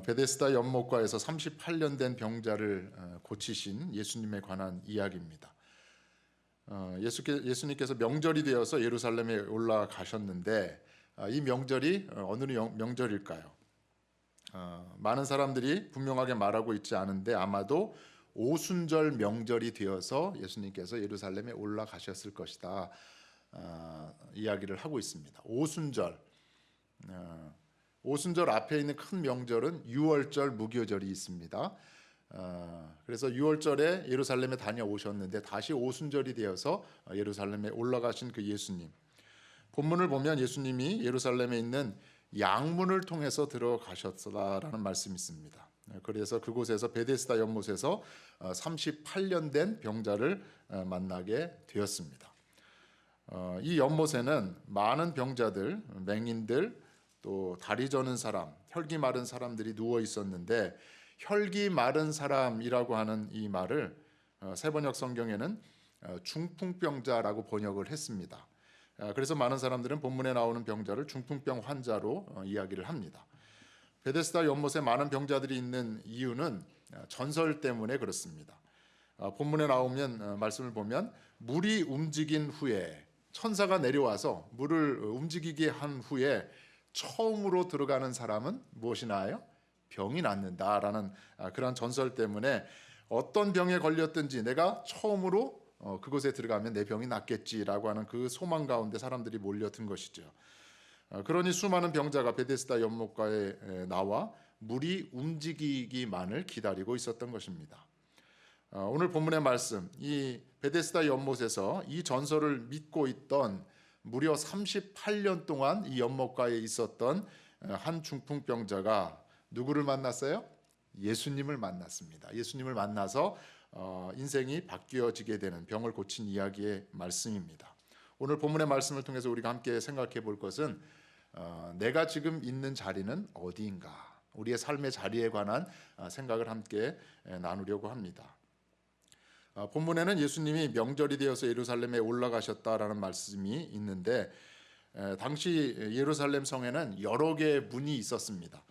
베데스다 연못가에서 38년 된 병자를 고치신 예수님에 관한 이야기입니다. 예수님께서 명절이 되어서 예루살렘에 올라가셨는데 이 명절이 어느 명절일까요? 많은 사람들이 분명하게 말하고 있지 않은데 아마도 오순절 명절이 되어서 예수님께서 예루살렘에 올라가셨을 것이다 이야기를 하고 있습니다. 오순절 앞에 있는 큰 명절은 유월절 무교절이 있습니다. 그래서 유월절에 예루살렘에 다녀오셨는데 다시 오순절이 되어서 예루살렘에 올라가신 그 예수님. 본문을 보면 예수님이 예루살렘에 있는 양문을 통해서 들어가셨다라는 말씀이 있습니다. 그래서 그곳에서 베데스다 연못에서 38년 된 병자를 만나게 되었습니다. 이 연못에는 많은 병자들, 맹인들, 또 다리 저는 사람, 혈기 마른 사람들이 누워 있었는데 혈기 마른 사람이라고 하는 이 말을 세번역 성경에는 중풍병자라고 번역을 했습니다. 그래서 많은 사람들은 본문에 나오는 병자를 중풍병 환자로 이야기를 합니다. 베데스다 연못에 많은 병자들이 있는 이유는 전설 때문에 그렇습니다. 본문에 나오면 말씀을 보면 물이 움직인 후에 천사가 내려와서 물을 움직이게 한 후에 처음으로 들어가는 사람은 무엇이나요? 병이 낫는다라는 그런 전설 때문에 어떤 병에 걸렸든지 내가 처음으로 그곳에 들어가면 내 병이 낫겠지라고 하는 그 소망 가운데 사람들이 몰려든 것이죠. 그러니 수많은 병자가 베데스다 연못가에 나와 물이 움직이기만을 기다리고 있었던 것입니다. 오늘 본문의 말씀, 이 베데스다 연못에서 이 전설을 믿고 있던 무려 38년 동안 이 연못가에 있었던 한 중풍병자가 누구를 만났어요? 예수님을 만났습니다. 예수님을 만나서 인생이 바뀌어지게 되는 병을 고친 이야기의 말씀입니다. 오늘 본문의 말씀을 통해서 우리가 함께 생각해 볼 것은 내가 지금 있는 자리는 어디인가? 우리의 삶의 자리에 관한 생각을 함께 나누려고 합니다. 본문에는 예수님이 명절이 되어서 예루살렘에 올라가셨다라는 말씀이 있는데 당시 예루살렘 성에는 여러 개의 문이 있었습니다.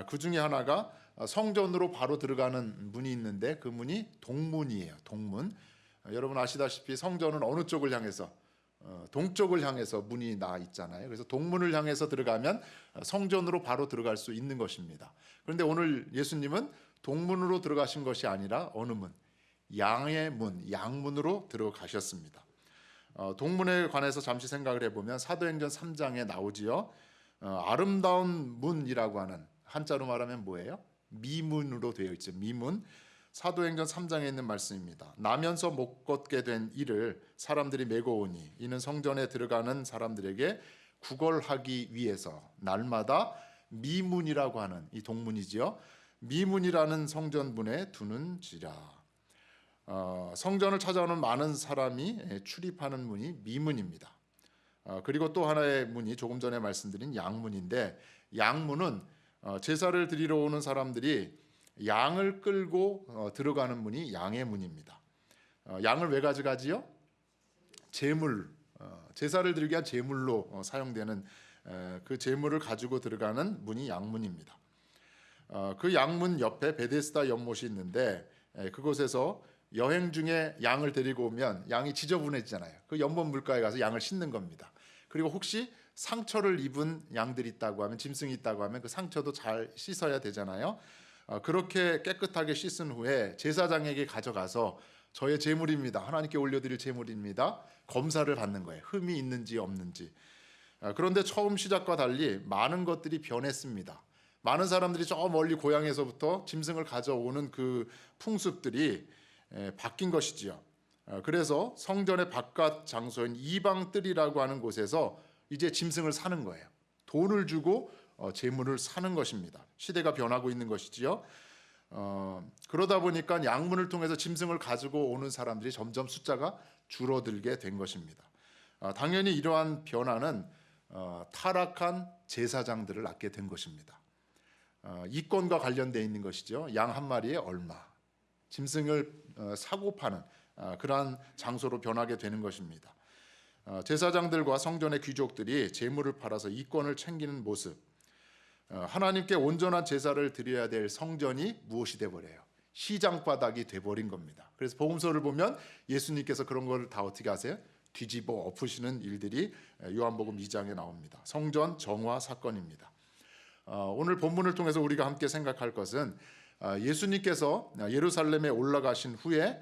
그 중에 하나가 성전으로 바로 들어가는 문이 있는데 그 문이 동문이에요. 동문. 여러분 아시다시피 성전은 어느 쪽을 향해서 동쪽을 향해서 문이 나 있잖아요. 그래서 동문을 향해서 들어가면 성전으로 바로 들어갈 수 있는 것입니다. 그런데 오늘 예수님은 동문으로 들어가신 것이 아니라 어느 문? 양의 문, 양문으로 들어가셨습니다. 동문에 관해서 잠시 생각을 해보면 사도행전 3장에 나오지요. 아름다운 문이라고 하는 한자로 말하면 뭐예요? 미문으로 되어 있죠. 미문. 사도행전 3장에 있는 말씀입니다. 나면서 못 걷게 된 이를 사람들이 메고 오니 이는 성전에 들어가는 사람들에게 구걸하기 위해서 날마다 미문이라고 하는 이 동문이지요. 미문이라는 성전문에 두는지라. 성전을 찾아오는 많은 사람이 출입하는 문이 미문입니다. 그리고 또 하나의 문이 조금 전에 말씀드린 양문인데 양문은 제사를 드리러 오는 사람들이 양을 끌고 들어가는 문이 양의 문입니다. 양을 왜 가져가지요? 제물, 제사를 드리기 위한 제물로 사용되는 그 제물을 가지고 들어가는 문이 양문입니다. 그 양문 옆에 베데스다 연못이 있는데 그곳에서 여행 중에 양을 데리고 오면 양이 지저분해지잖아요. 그 연못 물가에 가서 양을 씻는 겁니다. 그리고 혹시 상처를 입은 양들이 있다고 하면, 짐승이 있다고 하면 그 상처도 잘 씻어야 되잖아요. 그렇게 깨끗하게 씻은 후에 제사장에게 가져가서 저의 제물입니다. 하나님께 올려드릴 제물입니다. 검사를 받는 거예요. 흠이 있는지 없는지. 그런데 처음 시작과 달리 많은 것들이 변했습니다. 많은 사람들이 저 멀리 고향에서부터 짐승을 가져오는 그 풍습들이 바뀐 것이지요. 그래서 성전의 바깥 장소인 이방뜰이라고 하는 곳에서 이제 짐승을 사는 거예요. 돈을 주고 제물을 사는 것입니다. 시대가 변하고 있는 것이지요. 그러다 보니까 양문을 통해서 짐승을 가지고 오는 사람들이 점점 숫자가 줄어들게 된 것입니다. 당연히 이러한 변화는 타락한 제사장들을 낳게 된 것입니다. 이권과 관련되어 있는 것이죠. 양 한 마리에 얼마. 짐승을 사고 파는 그러한 장소로 변하게 되는 것입니다. 제사장들과 성전의 귀족들이 재물을 팔아서 이권을 챙기는 모습. 하나님께 온전한 제사를 드려야 될 성전이 무엇이 돼버려요? 시장 바닥이 돼버린 겁니다. 그래서 복음서를 보면 예수님께서 그런 걸 다 어떻게 하세요? 뒤집어 엎으시는 일들이 요한복음 2장에 나옵니다. 성전 정화 사건입니다. 오늘 본문을 통해서 우리가 함께 생각할 것은 예수님께서 예루살렘에 올라가신 후에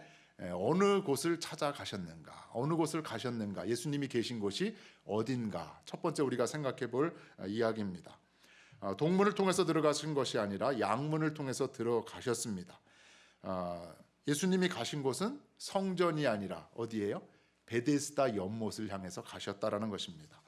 어느 곳을 찾아가셨는가, 어느 곳을 가셨는가, 예수님이 계신 곳이 어딘가, 첫 번째 우리가 생각해 볼 이야기입니다. 동문을 통해서 들어가신 것이 아니라 양문을 통해서 들어가셨습니다. 예수님이 가신 곳은 성전이 아니라 어디예요? 베데스다 연못을 향해서 가셨다라는 것입니다.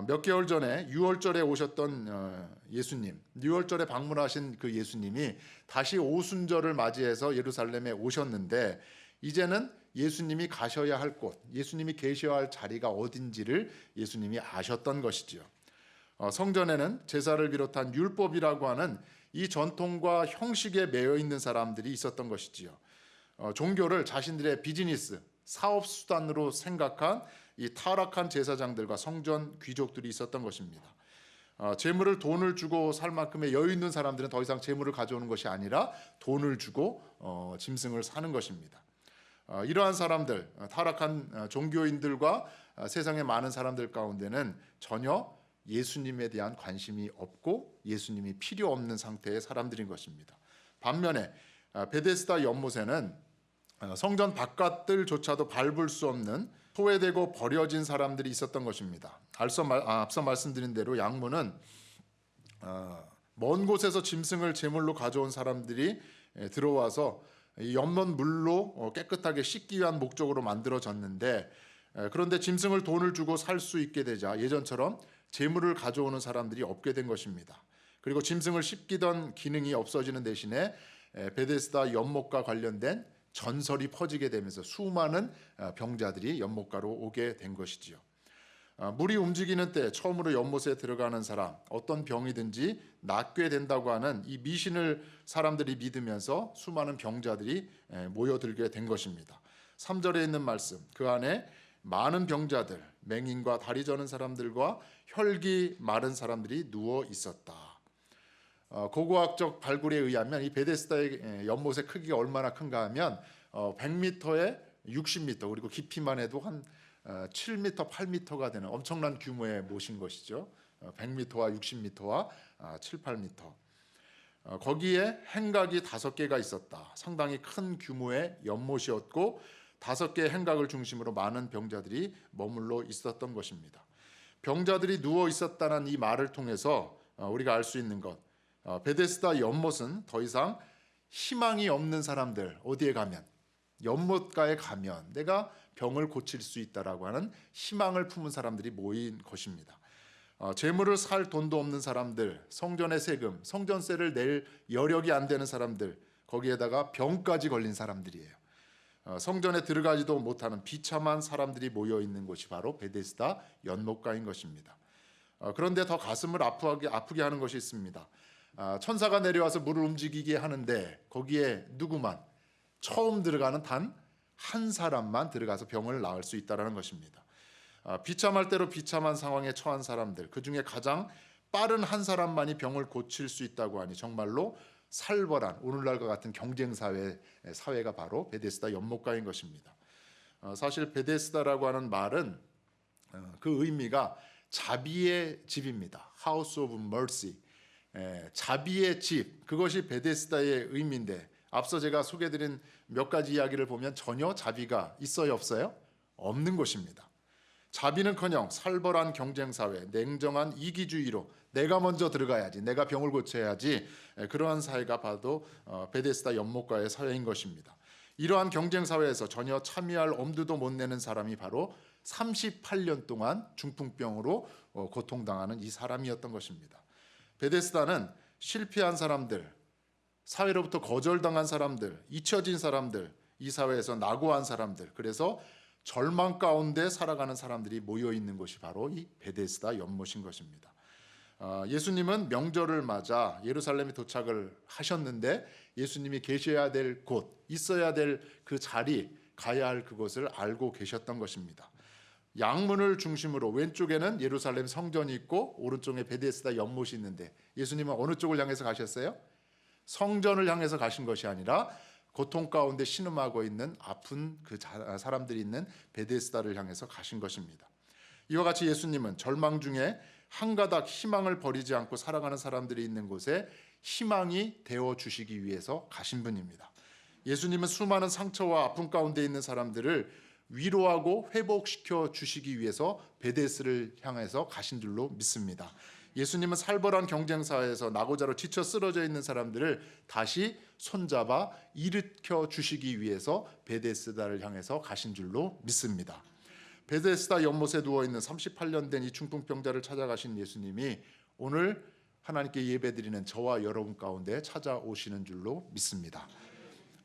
몇 개월 전에 유월절에 오셨던 예수님, 유월절에 방문하신 그 예수님이 다시 오순절을 맞이해서 예루살렘에 오셨는데 이제는 예수님이 가셔야 할 곳, 예수님이 계셔야 할 자리가 어딘지를 예수님이 아셨던 것이지요. 성전에는 제사를 비롯한 율법이라고 하는 이 전통과 형식에 매여 있는 사람들이 있었던 것이지요. 종교를 자신들의 비즈니스, 사업 수단으로 생각한 이 타락한 제사장들과 성전 귀족들이 있었던 것입니다. 재물을 돈을 주고 살 만큼의 여유 있는 사람들은 더 이상 재물을 가져오는 것이 아니라 돈을 주고 짐승을 사는 것입니다. 이러한 사람들, 타락한 종교인들과 세상의 많은 사람들 가운데는 전혀 예수님에 대한 관심이 없고 예수님이 필요 없는 상태의 사람들인 것입니다. 반면에 베데스다 연못에는 성전 바깥들조차도 밟을 수 없는 소외되고 버려진 사람들이 있었던 것입니다. 앞서 말씀드린 대로 양문은 먼 곳에서 짐승을 제물로 가져온 사람들이 들어와서 이 연못 물로 깨끗하게 씻기 위한 목적으로 만들어졌는데, 그런데 짐승을 돈을 주고 살 수 있게 되자 예전처럼 제물을 가져오는 사람들이 없게 된 것입니다. 그리고 짐승을 씹기던 기능이 없어지는 대신에 베데스다 연못과 관련된 전설이 퍼지게 되면서 수많은 병자들이 연못가로 오게 된 것이지요. 물이 움직이는 때 처음으로 연못에 들어가는 사람, 어떤 병이든지 낫게 된다고 하는 이 미신을 사람들이 믿으면서 수많은 병자들이 모여들게 된 것입니다. 3절에 있는 말씀, 그 안에 많은 병자들, 맹인과 다리 저는 사람들과 혈기 마른 사람들이 누워 있었다. 고고학적 발굴에 의하면 이 베데스다의 연못의 크기가 얼마나 큰가 하면 100m에 60m, 그리고 깊이만 해도 한 7m, 8m가 되는 엄청난 규모의 못인 것이죠. 100m와 60m와 7, 8m. 거기에 행각이 5개가 있었다. 상당히 큰 규모의 연못이었고 5개의 행각을 중심으로 많은 병자들이 머물러 있었던 것입니다. 병자들이 누워 있었다는 이 말을 통해서 우리가 알 수 있는 것, 베데스다 연못은 더 이상 희망이 없는 사람들, 어디에 가면, 연못가에 가면 내가 병을 고칠 수 있다라고 하는 희망을 품은 사람들이 모인 것입니다. 재물을 살 돈도 없는 사람들, 성전의 세금, 성전세를 낼 여력이 안 되는 사람들, 거기에다가 병까지 걸린 사람들이에요. 성전에 들어가지도 못하는 비참한 사람들이 모여 있는 곳이 바로 베데스다 연못가인 것입니다. 그런데 더 가슴을 아프게 하는 것이 있습니다. 천사가 내려와서 물을 움직이게 하는데 거기에 누구만, 처음 들어가는 단 한 사람만 들어가서 병을 나을 수 있다는 것입니다. 비참할 대로 비참한 상황에 처한 사람들, 그 중에 가장 빠른 한 사람만이 병을 고칠 수 있다고 하니 정말로 살벌한 오늘날과 같은 사회가 바로 베데스다 연못가인 것입니다. 사실 베데스다라고 하는 말은 그 의미가 자비의 집입니다. House of Mercy, 자비의 집, 그것이 베데스다의 의미인데, 앞서 제가 소개드린 몇 가지 이야기를 보면 전혀 자비가 있어요, 없어요? 없는 것입니다. 자비는커녕 살벌한 경쟁사회, 냉정한 이기주의로 내가 먼저 들어가야지, 내가 병을 고쳐야지, 그러한 사회가 바로 베데스다 연못가의 사회인 것입니다. 이러한 경쟁사회에서 전혀 참여할 엄두도 못 내는 사람이 바로 38년 동안 중풍병으로 고통당하는 이 사람이었던 것입니다. 베데스다는 실패한 사람들, 사회로부터 거절당한 사람들, 잊혀진 사람들, 이 사회에서 낙오한 사람들, 그래서 절망 가운데 살아가는 사람들이 모여 있는 곳이 바로 이 베데스다 연못인 것입니다. 예수님은 명절을 맞아 예루살렘에 도착을 하셨는데 예수님이 계셔야 될 곳, 있어야 될 그 자리, 가야 할 그곳을 알고 계셨던 것입니다. 양문을 중심으로 왼쪽에는 예루살렘 성전이 있고 오른쪽에 베데스다 연못이 있는데 예수님은 어느 쪽을 향해서 가셨어요? 성전을 향해서 가신 것이 아니라 고통 가운데 신음하고 있는 아픈 그 사람들이 있는 베데스다를 향해서 가신 것입니다. 이와 같이 예수님은 절망 중에 한 가닥 희망을 버리지 않고 살아가는 사람들이 있는 곳에 희망이 되어 주시기 위해서 가신 분입니다. 예수님은 수많은 상처와 아픔 가운데 있는 사람들을 위로하고 회복시켜 주시기 위해서 베데스를 향해서 가신 줄로 믿습니다. 예수님은 살벌한 경쟁사에서 낙오자로 지쳐 쓰러져 있는 사람들을 다시 손잡아 일으켜 주시기 위해서 베데스다를 향해서 가신 줄로 믿습니다. 베데스다 연못에 누워있는 38년 된 이 중풍병자를 찾아가신 예수님이 오늘 하나님께 예배드리는 저와 여러분 가운데 찾아오시는 줄로 믿습니다.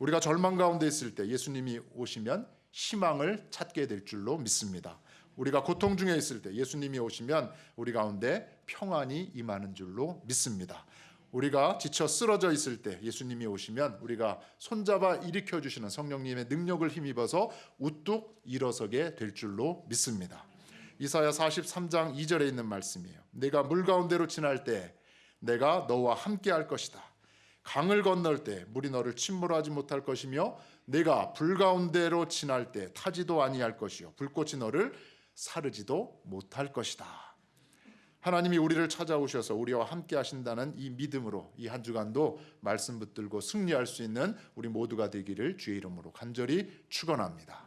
우리가 절망 가운데 있을 때 예수님이 오시면 희망을 찾게 될 줄로 믿습니다. 우리가 고통 중에 있을 때 예수님이 오시면 우리 가운데 평안이 임하는 줄로 믿습니다. 우리가 지쳐 쓰러져 있을 때 예수님이 오시면 우리가 손잡아 일으켜 주시는 성령님의 능력을 힘입어서 우뚝 일어서게 될 줄로 믿습니다. 이사야 43장 2절에 있는 말씀이에요. 내가 물 가운데로 지날 때 내가 너와 함께 할 것이다. 강을 건널 때 물이 너를 침몰하지 못할 것이며 내가 불 가운데로 지날 때 타지도 아니할 것이요 불꽃이 너를 사르지도 못할 것이다. 하나님이 우리를 찾아오셔서 우리와 함께 하신다는 이 믿음으로 이 한 주간도 말씀 붙들고 승리할 수 있는 우리 모두가 되기를 주의 이름으로 간절히 축원합니다.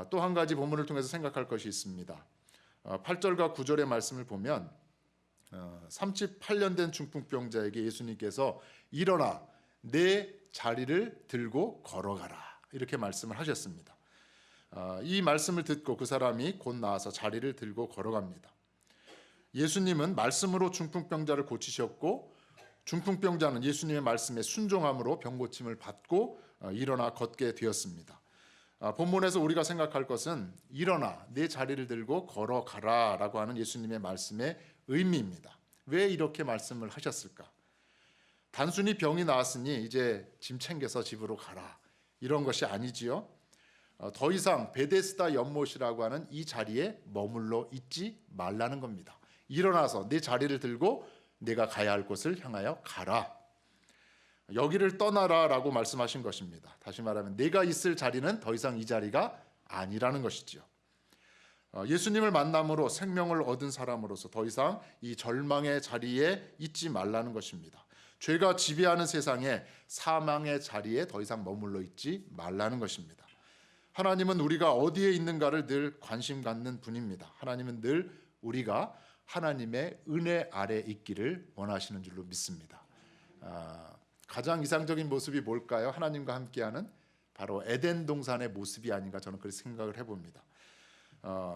또 한 가지 본문을 통해서 생각할 것이 있습니다. 8절과 9절의 말씀을 보면 38년 된 중풍병자에게 예수님께서 일어나 내 자리를 들고 걸어가라 이렇게 말씀을 하셨습니다. 이 말씀을 듣고 그 사람이 곧 나와서 자리를 들고 걸어갑니다. 예수님은 말씀으로 중풍병자를 고치셨고 중풍병자는 예수님의 말씀에 순종함으로 병고침을 받고 일어나 걷게 되었습니다. 본문에서 우리가 생각할 것은 일어나 내 자리를 들고 걸어가라 라고 하는 예수님의 말씀의 의미입니다. 왜 이렇게 말씀을 하셨을까? 단순히 병이 나았으니 이제 짐 챙겨서 집으로 가라 이런 것이 아니지요. 더 이상 베데스다 연못이라고 하는 이 자리에 머물러 있지 말라는 겁니다. 일어나서 내 자리를 들고 내가 가야 할 곳을 향하여 가라. 여기를 떠나라 라고 말씀하신 것입니다. 다시 말하면 내가 있을 자리는 더 이상 이 자리가 아니라는 것이죠. 예수님을 만남으로 생명을 얻은 사람으로서 더 이상 이 절망의 자리에 있지 말라는 것입니다. 죄가 지배하는 세상에 사망의 자리에 더 이상 머물러 있지 말라는 것입니다. 하나님은 우리가 어디에 있는가를 늘 관심 갖는 분입니다. 하나님은 늘 우리가 하나님의 은혜 아래 있기를 원하시는 줄로 믿습니다. 가장 이상적인 모습이 뭘까요? 하나님과 함께하는 바로 에덴 동산의 모습이 아닌가 저는 그렇게 생각을 해봅니다.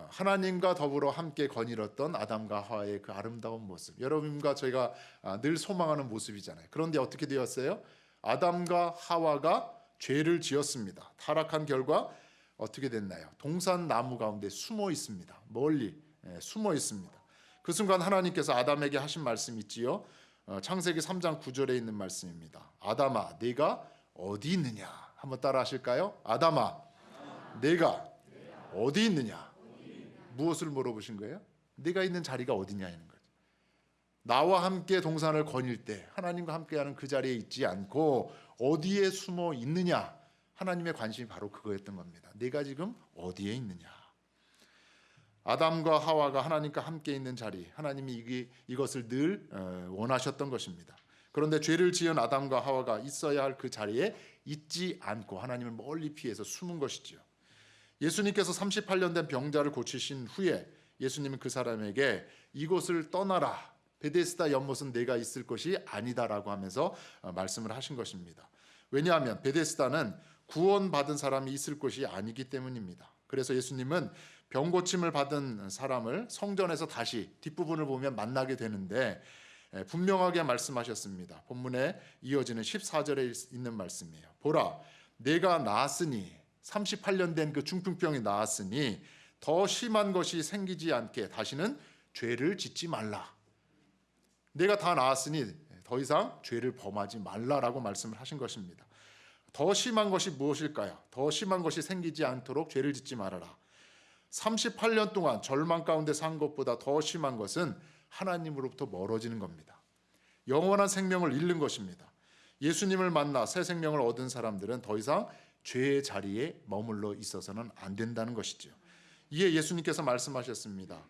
하나님과 더불어 함께 거닐었던 아담과 하와의 그 아름다운 모습, 여러분과 저희가 늘 소망하는 모습이잖아요. 그런데 어떻게 되었어요? 아담과 하와가 죄를 지었습니다. 타락한 결과 어떻게 됐나요? 동산 나무 가운데 숨어 있습니다. 멀리 숨어 있습니다. 그 순간 하나님께서 아담에게 하신 말씀이 있지요. 창세기 3장 9절에 있는 말씀입니다. 아담아 네가 어디 있느냐? 한번 따라 하실까요? 아담아 네가 어디 있느냐? 무엇을 물어보신 거예요? 네가 있는 자리가 어디냐는 거죠. 나와 함께 동산을 거닐 때 하나님과 함께하는 그 자리에 있지 않고 어디에 숨어 있느냐? 하나님의 관심이 바로 그거였던 겁니다. 내가 지금 어디에 있느냐? 아담과 하와가 하나님과 함께 있는 자리, 하나님이 이것을 늘 원하셨던 것입니다. 그런데 죄를 지은 아담과 하와가 있어야 할 그 자리에 있지 않고 하나님을 멀리 피해서 숨은 것이지요. 예수님께서 38년 된 병자를 고치신 후에 예수님은 그 사람에게 이곳을 떠나라. 베데스다 연못은 내가 있을 것이 아니다라고 하면서 말씀을 하신 것입니다. 왜냐하면 베데스다는 구원받은 사람이 있을 곳이 아니기 때문입니다. 그래서 예수님은 병고침을 받은 사람을 성전에서 다시 뒷부분을 보면 만나게 되는데 분명하게 말씀하셨습니다. 본문에 이어지는 14절에 있는 말씀이에요. 보라, 내가 나았으니 38년 된 그 중풍병이 나았으니 더 심한 것이 생기지 않게 다시는 죄를 짓지 말라. 내가 다 나았으니 더 이상 죄를 범하지 말라라고 말씀을 하신 것입니다. 더 심한 것이 무엇일까요? 더 심한 것이 생기지 않도록 죄를 짓지 말아라. 38년 동안 절망 가운데 산 것보다 더 심한 것은 하나님으로부터 멀어지는 겁니다. 영원한 생명을 잃는 것입니다. 예수님을 만나 새 생명을 얻은 사람들은 더 이상 죄의 자리에 머물러 있어서는 안 된다는 것이죠. 이에 예수님께서 말씀하셨습니다.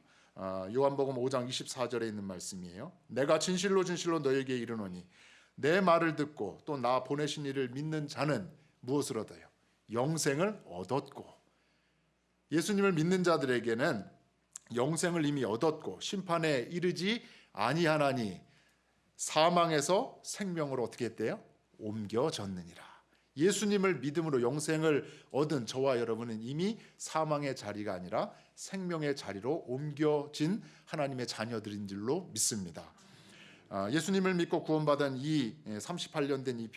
요한복음 5장 24절에 있는 말씀이에요. 내가 진실로 진실로 너에게 이르노니 내 말을 듣고 또 나 보내신 이를 믿는 자는 무엇을 얻어요? 영생을 얻었고, 예수님을 믿는 자들에게는 영생을 이미 얻었고 심판에 이르지 아니하나니 사망에서 생명으로 어떻게 했대요? 옮겨졌느니라. 예수님을 믿음으로 영생을 얻은 저와 여러분은 이미 사망의 자리가 아니라 생명의 자리로 옮겨진 하나님의 자녀들인 줄로 믿습니다. 예수님을 믿고 구원받은 이 38년 된 이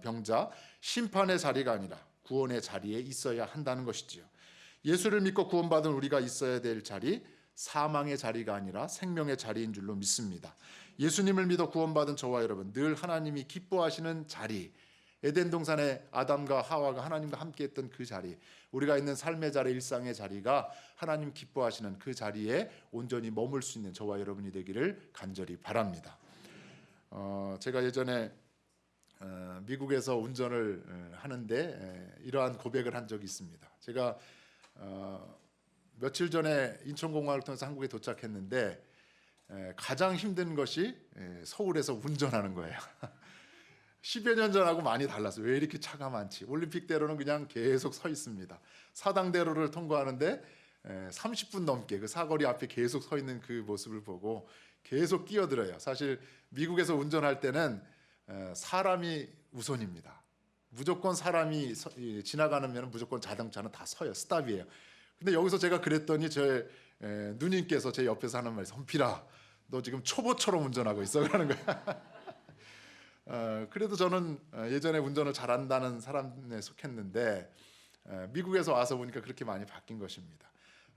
병자, 심판의 자리가 아니라 구원의 자리에 있어야 한다는 것이지요. 예수를 믿고 구원받은 우리가 있어야 될 자리, 사망의 자리가 아니라 생명의 자리인 줄로 믿습니다. 예수님을 믿어 구원받은 저와 여러분, 늘 하나님이 기뻐하시는 자리, 에덴 동산의 아담과 하와가 하나님과 함께했던 그 자리, 우리가 있는 삶의 자리, 일상의 자리가 하나님 기뻐하시는 그 자리에 온전히 머물 수 있는 저와 여러분이 되기를 간절히 바랍니다. 제가 예전에 미국에서 운전을 하는데 이러한 고백을 한 적이 있습니다. 제가 며칠 전에 인천공항을 통해서 한국에 도착했는데 가장 힘든 것이 서울에서 운전하는 거예요. 10여 년 전하고 많이 달랐어요. 왜 이렇게 차가 많지? 올림픽대로는 그냥 계속 서 있습니다. 사당대로를 통과하는데 30분 넘게 그 사거리 앞에 계속 서 있는 그 모습을 보고 계속 끼어들어요. 사실 미국에서 운전할 때는 사람이 우선입니다. 무조건 사람이 지나가면 무조건 자동차는 다 서요. 스탑이에요. 근데 여기서 제가 그랬더니 제 누님께서 제 옆에서 하는 말이, 선필아, 너 지금 초보처럼 운전하고 있어, 그러는 거야. 그래도 저는 예전에 운전을 잘한다는 사람에 속했는데 미국에서 와서 보니까 그렇게 많이 바뀐 것입니다.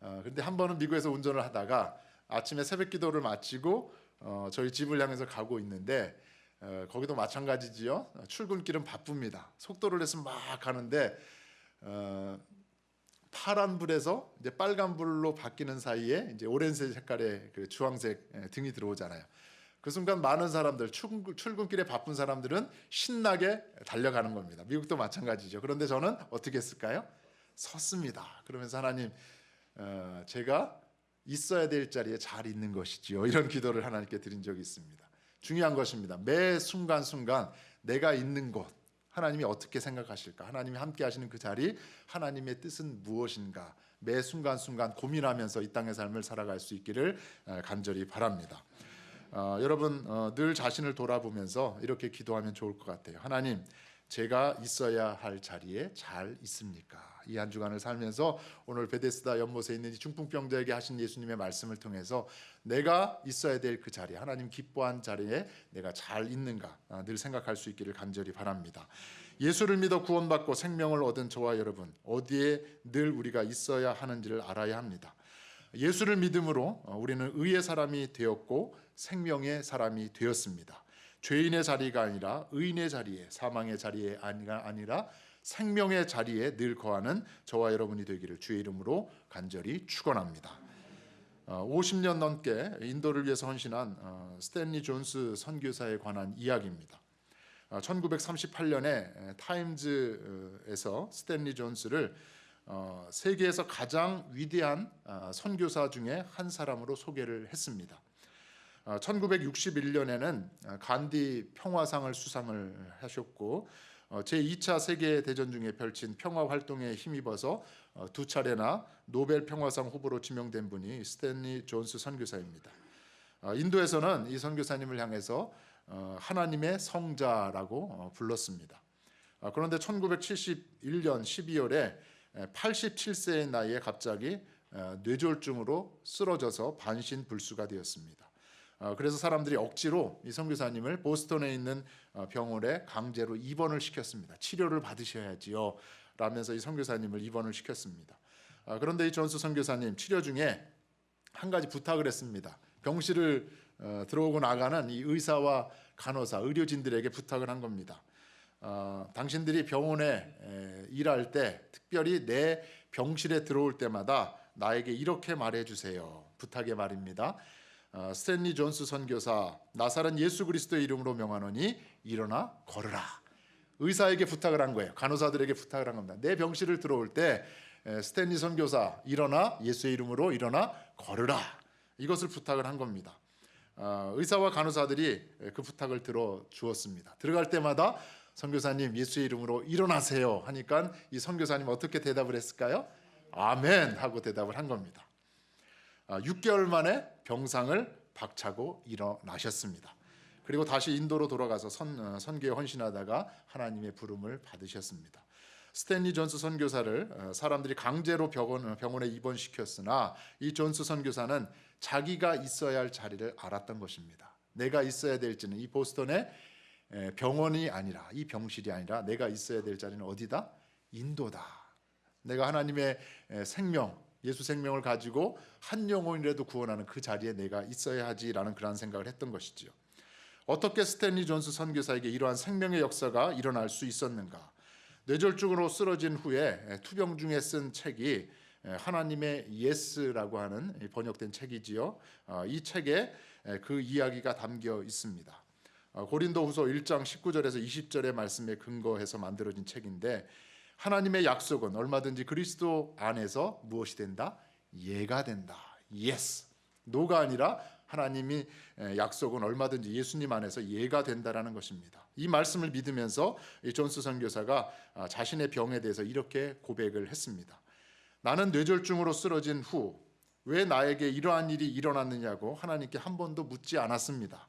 그런데 한 번은 미국에서 운전을 하다가 아침에 새벽 기도를 마치고 저희 집을 향해서 가고 있는데 거기도 마찬가지지요. 출근길은 바쁩니다. 속도를 내서 막 가는데 파란 불에서 이제 빨간 불로 바뀌는 사이에 이제 오렌지 색깔의 그 주황색 등이 들어오잖아요. 그 순간 많은 사람들, 출근길에 바쁜 사람들은 신나게 달려가는 겁니다. 미국도 마찬가지죠. 그런데 저는 어떻게 했을까요? 섰습니다. 그러면서 하나님, 제가 있어야 될 자리에 잘 있는 것이지요. 이런 기도를 하나님께 드린 적이 있습니다. 중요한 것입니다. 매 순간순간 내가 있는 곳, 하나님이 어떻게 생각하실까? 하나님이 함께 하시는 그 자리, 하나님의 뜻은 무엇인가? 매 순간순간 고민하면서 이 땅의 삶을 살아갈 수 있기를 간절히 바랍니다. 여러분 늘 자신을 돌아보면서 이렇게 기도하면 좋을 것 같아요. 하나님, 제가 있어야 할 자리에 잘 있습니까? 이 한 주간을 살면서 오늘 베데스다 연못에 있는 이 중풍병자에게 하신 예수님의 말씀을 통해서 내가 있어야 될 그 자리, 하나님 기뻐한 자리에 내가 잘 있는가 늘 생각할 수 있기를 간절히 바랍니다. 예수를 믿어 구원받고 생명을 얻은 저와 여러분, 어디에 늘 우리가 있어야 하는지를 알아야 합니다. 예수를 믿음으로 우리는 의의 사람이 되었고 생명의 사람이 되었습니다. 죄인의 자리가 아니라 의인의 자리에, 사망의 자리에 아니라 생명의 자리에 늘 거하는 저와 여러분이 되기를 주의 이름으로 간절히 축원합니다. 50년 넘게 인도를 위해서 헌신한 스탠리 존스 선교사에 관한 이야기입니다. 1938년에 타임즈에서 스탠리 존스를 세계에서 가장 위대한 선교사 중에 한 사람으로 소개를 했습니다. 1961년에는 간디 평화상을 수상을 하셨고 제2차 세계대전 중에 펼친 평화활동에 힘입어서 두 차례나 노벨 평화상 후보로 지명된 분이 스탠리 존스 선교사입니다. 인도에서는 이 선교사님을 향해서 하나님의 성자라고 불렀습니다. 그런데 1971년 12월에 87세의 나이에 갑자기 뇌졸중으로 쓰러져서 반신불수가 되었습니다. 그래서 사람들이 억지로 이 선교사님을 보스턴에 있는 병원에 강제로 입원을 시켰습니다. 치료를 받으셔야지요 라면서 이 선교사님을 입원을 시켰습니다. 그런데 이 존스 선교사님 치료 중에 한 가지 부탁을 했습니다. 병실을 들어오고 나가는 이 의사와 간호사, 의료진들에게 부탁을 한 겁니다. 당신들이 병원에 일할 때 특별히 내 병실에 들어올 때마다 나에게 이렇게 말해주세요. 부탁의 말입니다. 스탠리 존스 선교사, 나사렛 예수 그리스도의 이름으로 명하노니 일어나 걸으라. 의사에게 부탁을 한 거예요. 간호사들에게 부탁을 한 겁니다. 내 병실을 들어올 때 스탠리 선교사, 일어나 예수의 이름으로 일어나 걸으라. 이것을 부탁을 한 겁니다. 의사와 간호사들이 그 부탁을 들어 주었습니다. 들어갈 때마다 선교사님 예수의 이름으로 일어나세요 하니까 이 선교사님 어떻게 대답을 했을까요? 아멘 하고 대답을 한 겁니다. 6개월 만에 병상을 박차고 일어나셨습니다. 그리고 다시 인도로 돌아가서 선교에 헌신하다가 하나님의 부름을 받으셨습니다. 스탠리 존스 선교사를 사람들이 강제로 병원에 입원시켰으나 이 존스 선교사는 자기가 있어야 할 자리를 알았던 것입니다. 내가 있어야 될지는 이 보스턴의 병원이 아니라, 이 병실이 아니라 내가 있어야 될 자리는 어디다? 인도다. 내가 하나님의 생명, 예수 생명을 가지고 한 영혼이라도 구원하는 그 자리에 내가 있어야 하지라는 그런 생각을 했던 것이지요. 어떻게 스탠리 존스 선교사에게 이러한 생명의 역사가 일어날 수 있었는가? 뇌졸중으로 쓰러진 후에 투병 중에 쓴 책이 하나님의 예스라고 하는 번역된 책이지요. 이 책에 그 이야기가 담겨 있습니다. 고린도후서 1장 19절에서 20절의 말씀에 근거해서 만들어진 책인데, 하나님의 약속은 얼마든지 그리스도 안에서 무엇이 된다? 예가 된다. Yes. 노가 아니라 하나님이 약속은 얼마든지 예수님 안에서 예가 된다라는 것입니다. 이 말씀을 믿으면서 이 존스 선교사가 자신의 병에 대해서 이렇게 고백을 했습니다. 나는 뇌졸중으로 쓰러진 후 왜 나에게 이러한 일이 일어났느냐고 하나님께 한 번도 묻지 않았습니다.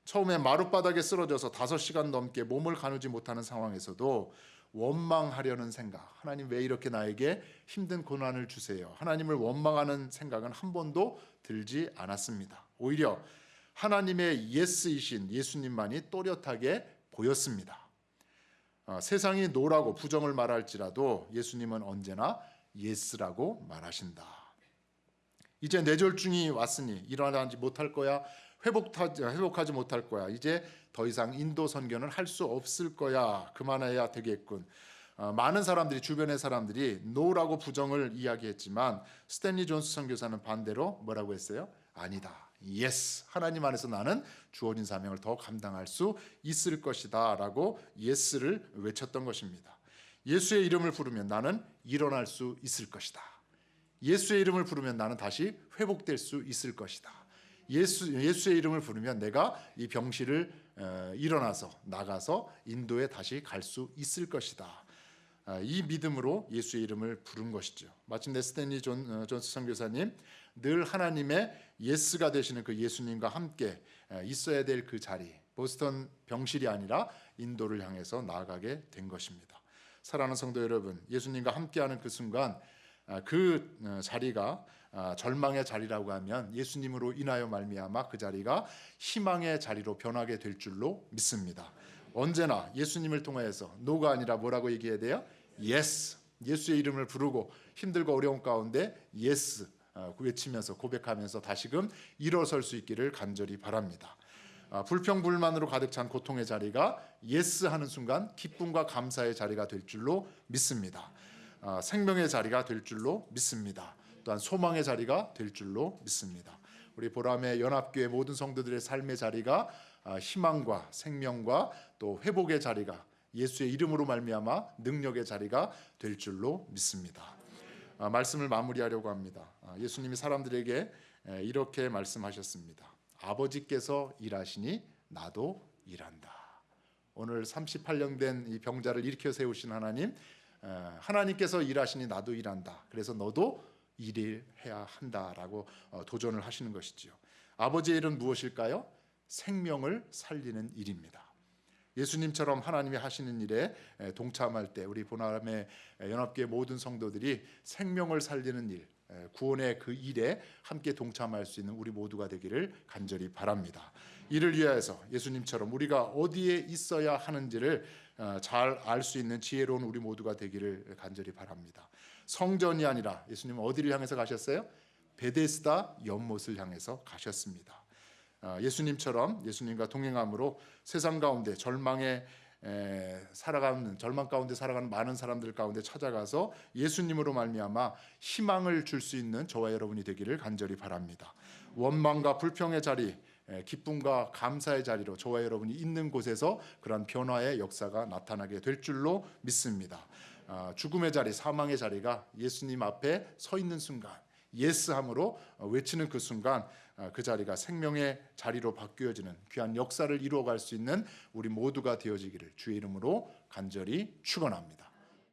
처음에 마룻바닥에 쓰러져서 5시간 넘게 몸을 가누지 못하는 상황에서도 원망하려는 생각, 하나님 왜 이렇게 나에게 힘든 고난을 주세요? 하나님을 원망하는 생각은 한 번도 들지 않았습니다. 오히려 하나님의 예스이신 예수님만이 또렷하게 보였습니다. 세상이 노라고 부정을 말할지라도 예수님은 언제나 예스라고 말하신다. 이제 뇌졸중이 왔으니 일어나지 못할 거야, 회복하지 못할 거야, 이제 더 이상 인도 선교는 할 수 없을 거야, 그만해야 되겠군. 많은 사람들이, 주변의 사람들이 노라고 부정을 이야기했지만 스탠리 존스 선교사는 반대로 뭐라고 했어요? 아니다. 예스. 하나님 안에서 나는 주어진 사명을 더 감당할 수 있을 것이다 라고 예스를 외쳤던 것입니다. 예수의 이름을 부르면 나는 일어날 수 있을 것이다. 예수의 이름을 부르면 나는 다시 회복될 수 있을 것이다. 예수의 이름을 부르면 내가 이 병실을 일어나서 나가서 인도에 다시 갈 수 있을 것이다. 이 믿음으로 예수의 이름을 부른 것이죠. 마침내 스탠리 존스 선교사님, 늘 하나님의 예스가 되시는 그 예수님과 함께 있어야 될 그 자리, 보스턴 병실이 아니라 인도를 향해서 나아가게 된 것입니다. 사랑하는 성도 여러분, 예수님과 함께하는 그 순간, 그 자리가 절망의 자리라고 하면 예수님으로 인하여 말미암아 그 자리가 희망의 자리로 변하게 될 줄로 믿습니다. 언제나 예수님을 통해서 노가 아니라 뭐라고 얘기해야 돼요? Yes. 예수의 이름을 부르고 힘들고 어려운 가운데 Yes 외치면서 고백하면서 다시금 일어설 수 있기를 간절히 바랍니다. 불평불만으로 가득 찬 고통의 자리가 Yes 하는 순간 기쁨과 감사의 자리가 될 줄로 믿습니다. 생명의 자리가 될 줄로 믿습니다. 또한 소망의 자리가 될 줄로 믿습니다. 우리 보람의 연합교회 모든 성도들의 삶의 자리가 희망과 생명과 또 회복의 자리가, 예수의 이름으로 말미암아 능력의 자리가 될 줄로 믿습니다. 말씀을 마무리하려고 합니다. 예수님이 사람들에게 이렇게 말씀하셨습니다. 아버지께서 일하시니 나도 일한다. 오늘 38년 된 이 병자를 일으켜 세우신 하나님, 하나님께서 일하시니 나도 일한다. 그래서 너도 일을 해야 한다라고 도전을 하시는 것이지요. 아버지의 일은 무엇일까요? 생명을 살리는 일입니다. 예수님처럼 하나님이 하시는 일에 동참할 때 우리 보람의 연합교회 모든 성도들이 생명을 살리는 일, 구원의 그 일에 함께 동참할 수 있는 우리 모두가 되기를 간절히 바랍니다. 이를 위하여서 예수님처럼 우리가 어디에 있어야 하는지를 잘 알 수 있는 지혜로운 우리 모두가 되기를 간절히 바랍니다. 성전이 아니라 예수님은 어디를 향해서 가셨어요? 베데스다 연못을 향해서 가셨습니다. 예수님처럼 예수님과 동행함으로 세상 가운데 절망의 살아가는 절망 가운데 살아가는 많은 사람들 가운데 찾아가서 예수님으로 말미암아 희망을 줄 수 있는 저와 여러분이 되기를 간절히 바랍니다. 원망과 불평의 자리, 기쁨과 감사의 자리로 저와 여러분이 있는 곳에서 그러한 변화의 역사가 나타나게 될 줄로 믿습니다. 죽음의 자리, 사망의 자리가 예수님 앞에 서 있는 순간, 예스함으로 외치는 그 순간 그 자리가 생명의 자리로 바뀌어지는 귀한 역사를 이루어갈 수 있는 우리 모두가 되어지기를 주의 이름으로 간절히 축원합니다.